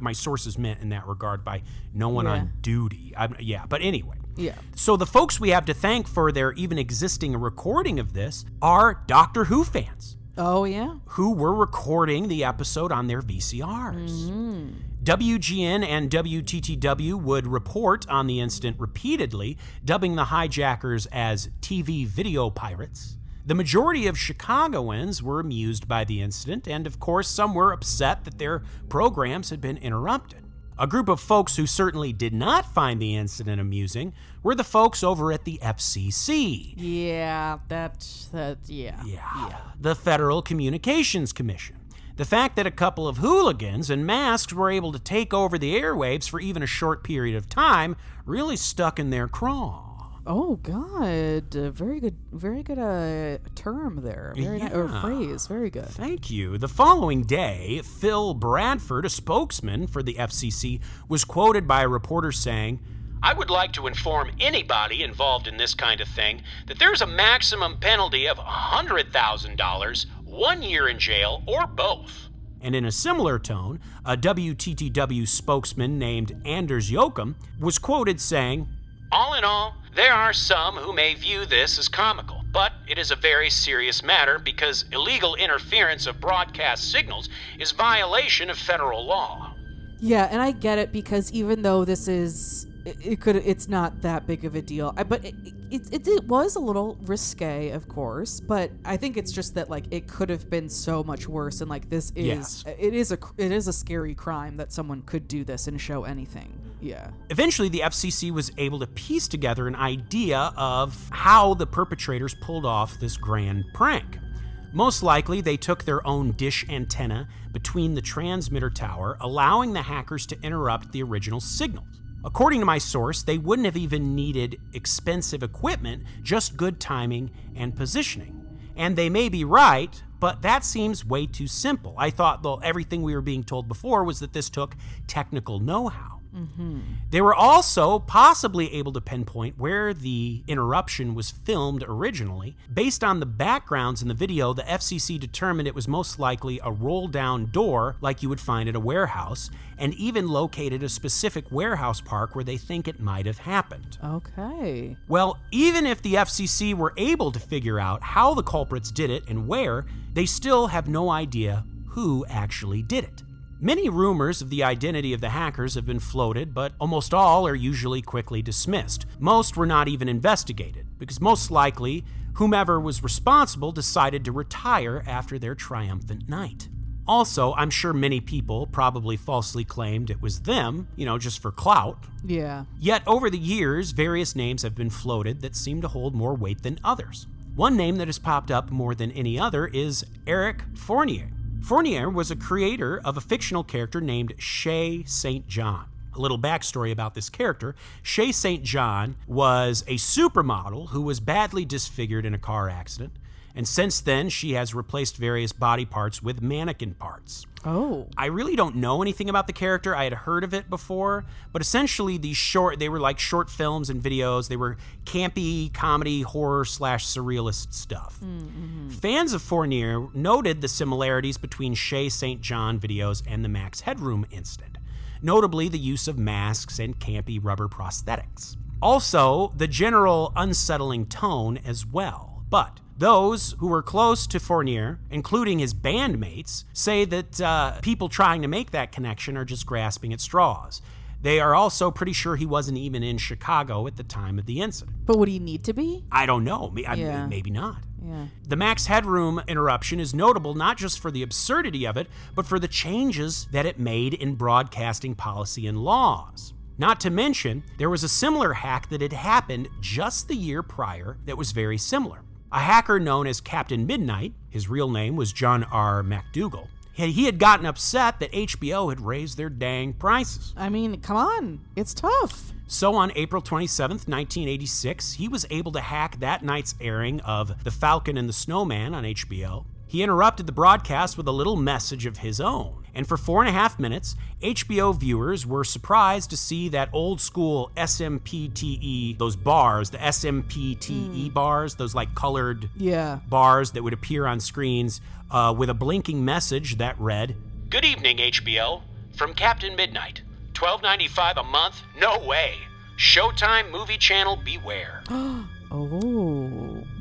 my sources meant in that regard by no one on duty. But anyway. Yeah. So the folks we have to thank for their even existing recording of this are Doctor Who fans Oh, yeah. who were recording the episode on their VCRs. WGN and WTTW would report on the incident repeatedly, dubbing the hijackers as TV video pirates. The majority of Chicagoans were amused by the incident, and of course some were upset that their programs had been interrupted. A group of folks who certainly did not find the incident amusing were the folks over at the FCC. Yeah, Yeah, the Federal Communications Commission. The fact that a couple of hooligans in masks were able to take over the airwaves for even a short period of time really stuck in their craw. Oh God, very good term there, or phrase, very good. Thank you. The following day, Phil Bradford, a spokesman for the FCC, was quoted by a reporter saying, "I would like to inform anybody involved in this kind of thing that there's a maximum penalty of $100,000, 1 year in jail, or both." And in a similar tone, a WTTW spokesman named Anders Jochum was quoted saying, "All in all, there are some who may view this as comical, but it is a very serious matter because illegal interference of broadcast signals is violation of federal law." Yeah, and I get it because even though this is, it's not that big of a deal. But it was a little risque, of course. But I think it's just that like it could have been so much worse, and like this is it is a scary crime that someone could do this and show anything. Yeah. Eventually, the FCC was able to piece together an idea of how the perpetrators pulled off this grand prank. Most likely, they took their own dish antenna between the transmitter tower, allowing the hackers to interrupt the original signals. According to my source, they wouldn't have even needed expensive equipment, just good timing and positioning. And they may be right, but that seems way too simple. I thought, though, everything we were being told before was that this took technical know-how. Mm-hmm. They were also possibly able to pinpoint where the interruption was filmed originally. Based on the backgrounds in the video, the FCC determined it was most likely a roll-down door like you would find at a warehouse, and even located a specific warehouse park where they think it might have happened. Okay. Well, even if the FCC were able to figure out how the culprits did it and where, they still have no idea who actually did it. Many rumors of the identity of the hackers have been floated, but almost all are usually quickly dismissed. Most were not even investigated, because most likely, whomever was responsible decided to retire after their triumphant night. Also, I'm sure many people probably falsely claimed it was them, just for clout. Yeah. Yet over the years, various names have been floated that seem to hold more weight than others. One name that has popped up more than any other is Eric Fournier. Fournier was a creator of a fictional character named Shay St. John. A little backstory about this character: Shay St. John was a supermodel who was badly disfigured in a car accident, and since then she has replaced various body parts with mannequin parts. Oh. I really don't know anything about the character. I had heard of it before, but essentially they were like short films and videos. They were campy, comedy, horror / surrealist stuff. Mm-hmm. Fans of Fournier noted the similarities between Shay St. John videos and the Max Headroom incident, notably the use of masks and campy rubber prosthetics. Also, the general unsettling tone as well. But those who were close to Fournier, including his bandmates, say that people trying to make that connection are just grasping at straws. They are also pretty sure he wasn't even in Chicago at the time of the incident. But would he need to be? I don't know. Maybe not. Yeah. The Max Headroom interruption is notable not just for the absurdity of it, but for the changes that it made in broadcasting policy and laws. Not to mention, there was a similar hack that had happened just the year prior that was very similar. A hacker known as Captain Midnight, his real name was John R. McDougal, he had gotten upset that HBO had raised their dang prices. I mean, come on, it's tough. So on April 27th, 1986, he was able to hack that night's airing of The Falcon and the Snowman on HBO. He interrupted the broadcast with a little message of his own. And for 4.5 minutes, HBO viewers were surprised to see that old school SMPTE, those bars, the SMPTE bars, those like colored bars that would appear on screens with a blinking message that read, "Good evening, HBO. From Captain Midnight. $12.95 a month? No way. Showtime Movie Channel, beware." Oh.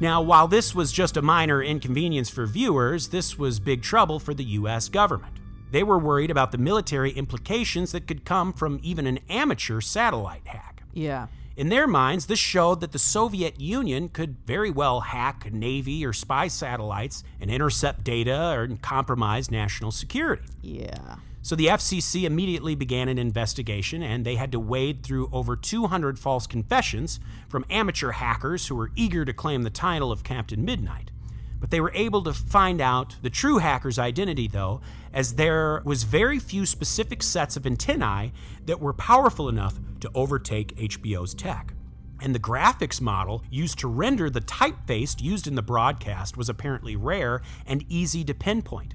Now, while this was just a minor inconvenience for viewers, this was big trouble for the U.S. government. They were worried about the military implications that could come from even an amateur satellite hack. Yeah. In their minds, this showed that the Soviet Union could very well hack Navy or spy satellites and intercept data or compromise national security. Yeah. So the FCC immediately began an investigation, and they had to wade through over 200 false confessions from amateur hackers who were eager to claim the title of Captain Midnight. But they were able to find out the true hacker's identity, though, as there was very few specific sets of antennae that were powerful enough to overtake HBO's tech. And the graphics model used to render the typeface used in the broadcast was apparently rare and easy to pinpoint.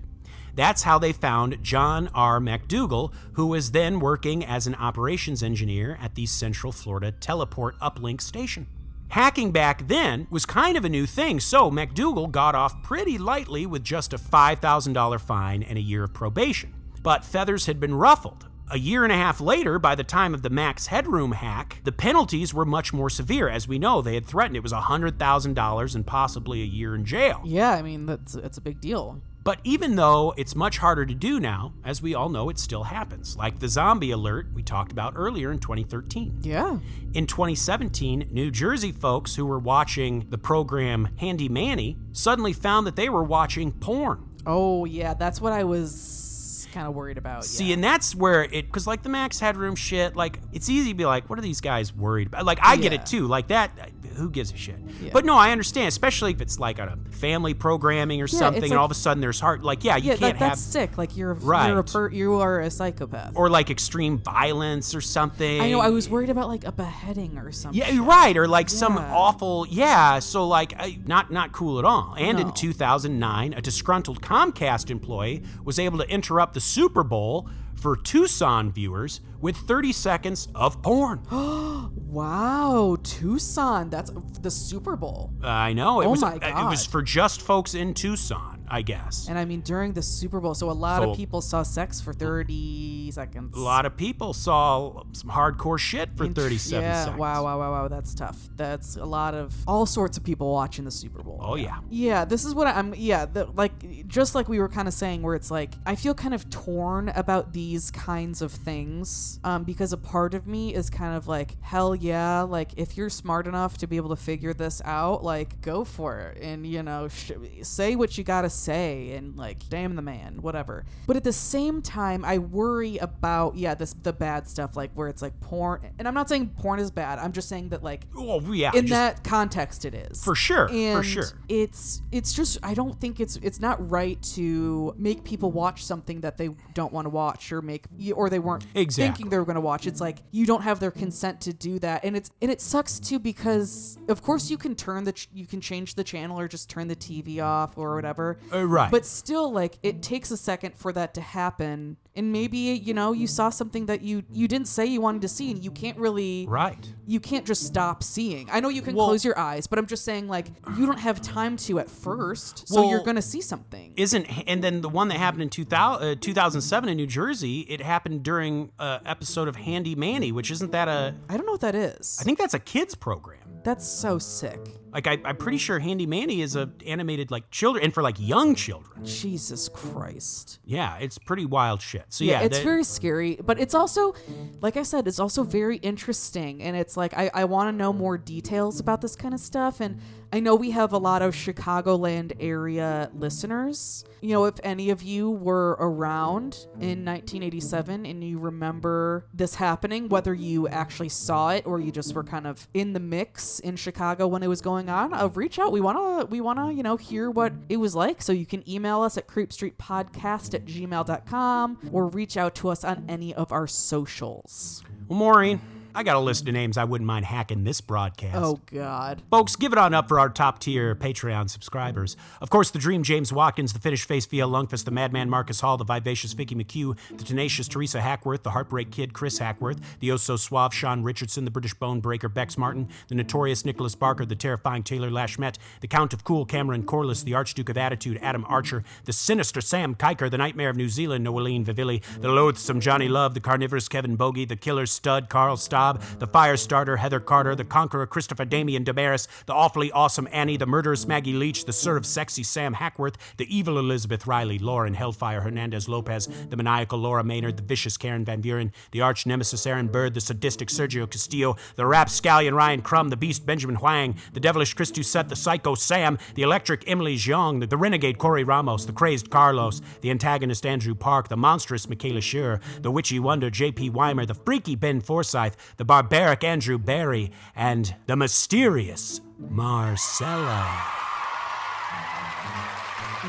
That's how they found John R. McDougal, who was then working as an operations engineer at the Central Florida Teleport Uplink station. Hacking back then was kind of a new thing, so McDougal got off pretty lightly with just a $5,000 fine and a year of probation. But feathers had been ruffled. A year and a half later, by the time of the Max Headroom hack, the penalties were much more severe. As we know, they had threatened it was $100,000 and possibly a year in jail. Yeah, I mean, that's a big deal. But even though it's much harder to do now, as we all know, it still happens. Like the zombie alert we talked about earlier in 2013. Yeah. In 2017, New Jersey folks who were watching the program Handy Manny suddenly found that they were watching porn. Oh, yeah, that's what I was kind of worried about. See, and that's where because like the Max Headroom shit, like it's easy to be like, what are these guys worried about? Like I get it too, like that, who gives a shit? Yeah. But no, I understand, especially if it's like on a family programming or something, and all of a sudden there's heart, like you can't have. That's sick. Like you are a psychopath. Or like extreme violence or something. I know. I was worried about like a beheading or something. Yeah, right. Or like some awful. Yeah. So like not cool at all. And in 2009, a disgruntled Comcast employee was able to interrupt the Super Bowl for Tucson viewers with 30 seconds of porn. Wow, Tucson. That's the Super Bowl. I know. My God. It was for just folks in Tucson, I guess. And I mean, during the Super Bowl, so a lot of people saw sex for 30 seconds. A lot of people saw some hardcore shit for 37 seconds. Wow. That's tough. That's a lot of all sorts of people watching the Super Bowl. Oh, yeah. Yeah, this is what just like we were kind of saying, where it's like, I feel kind of torn about these kinds of things, because a part of me is kind of like, hell yeah, like if you're smart enough to be able to figure this out, like go for it, and say what you gotta say, and like damn the man, whatever. But at the same time, I worry about the bad stuff, like where it's like porn, and I'm not saying porn is bad, I'm just saying that like that context it is for sure. It's just, I don't think it's not right to make people watch something that they don't want to watch, or they weren't thinking they were going to watch. It's like you don't have their consent to do that, and it sucks too, because of course you can change the channel or just turn the TV off or whatever, right? But still, like, it takes a second for that to happen, and maybe you saw something that you didn't say you wanted to see, and you can't really you can't just stop seeing. I know you can close your eyes, but I'm just saying, like, you don't have time to at first, so you're gonna see something. And then the one that happened in 2007 in New Jersey, it happened during an episode of Handy Manny, which isn't that I don't know what that is. I think that's a kids program. That's so sick. Like, I'm pretty sure Handy Manny is a animated, like, children, and for, like, young children. Jesus Christ. Yeah, it's pretty wild shit. So, it's very scary, but it's also, like I said, it's also very interesting, and it's like, I want to know more details about this kind of stuff, and I know we have a lot of Chicagoland area listeners. If any of you were around in 1987 and you remember this happening, whether you actually saw it or you just were kind of in the mix in Chicago when it was going on, reach out. We wanna hear what it was like. So you can email us at creepstreetpodcast@gmail.com or reach out to us on any of our socials. Well, Maureen, I got a list of names I wouldn't mind hacking this broadcast. Oh, God. Folks, give it on up for our top-tier Patreon subscribers. Of course, the Dream James Watkins, the Fetish Face V.L. Lundqvist, the Madman Marcus Hall, the Vivacious Vicky McHugh, the Tenacious Teresa Hackworth, the Heartbreak Kid Chris Hackworth, the oh-so-suave Sean Richardson, the British Bone Breaker Bex Martin, the Notorious Nicholas Barker, the Terrifying Taylor Lashmet, the Count of Cool Cameron Corliss, the Archduke of Attitude Adam Archer, the Sinister Sam Kiker, the Nightmare of New Zealand Noeline Vivilli, the Loathsome Johnny Love, the Carnivorous Kevin Bogey, the Killer Stud Carl Stott, Bob, the Firestarter Heather Carter, the Conqueror Christopher Damian Damaris, the awfully awesome Annie, the murderous Maggie Leach, the sort of sexy Sam Hackworth, the evil Elizabeth Riley, Lauren Hellfire Hernandez Lopez, the maniacal Laura Maynard, the vicious Karen Van Buren, the arch nemesis Aaron Bird, the sadistic Sergio Castillo, the rapscallion Ryan Crum, the beast Benjamin Huang, the devilish Chris Doucette, the psycho Sam, the electric Emily Jeong, the renegade Corey Ramos, the crazed Carlos, the antagonist Andrew Park, the monstrous Michaela Schur, the witchy wonder J.P. Weimer, the freaky Ben Forsyth, the barbaric Andrew Barry, and the mysterious Marcella.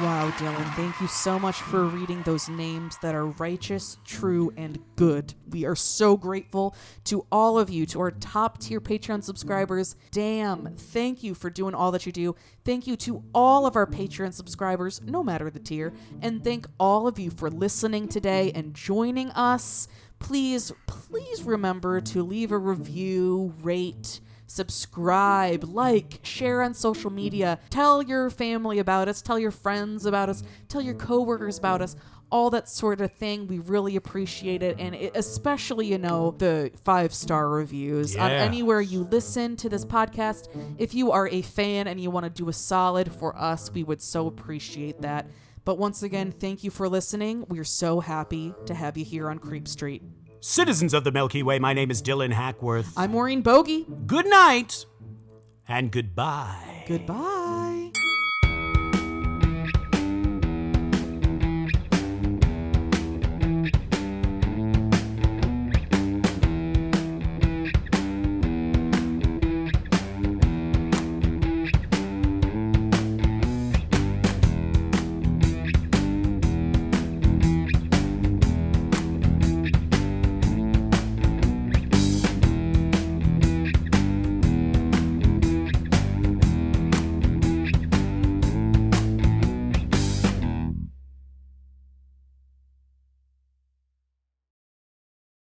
Wow, Dylan, thank you so much for reading those names that are righteous, true, and good. We are so grateful to all of you, to our top tier Patreon subscribers. Damn, thank you for doing all that you do. Thank you to all of our Patreon subscribers, no matter the tier. And thank all of you for listening today and joining us. Please remember to leave a review, rate, subscribe, like, share on social media, tell your family about us, tell your friends about us, tell your coworkers about us, all that sort of thing. We really appreciate it, and especially, the 5-star reviews on anywhere you listen to this podcast. If you are a fan and you want to do a solid for us, we would so appreciate that. But once again, thank you for listening. We're so happy to have you here on Creep Street. Citizens of the Milky Way, my name is Dylan Hackworth. I'm Maureen Bogey. Good night and goodbye. Goodbye.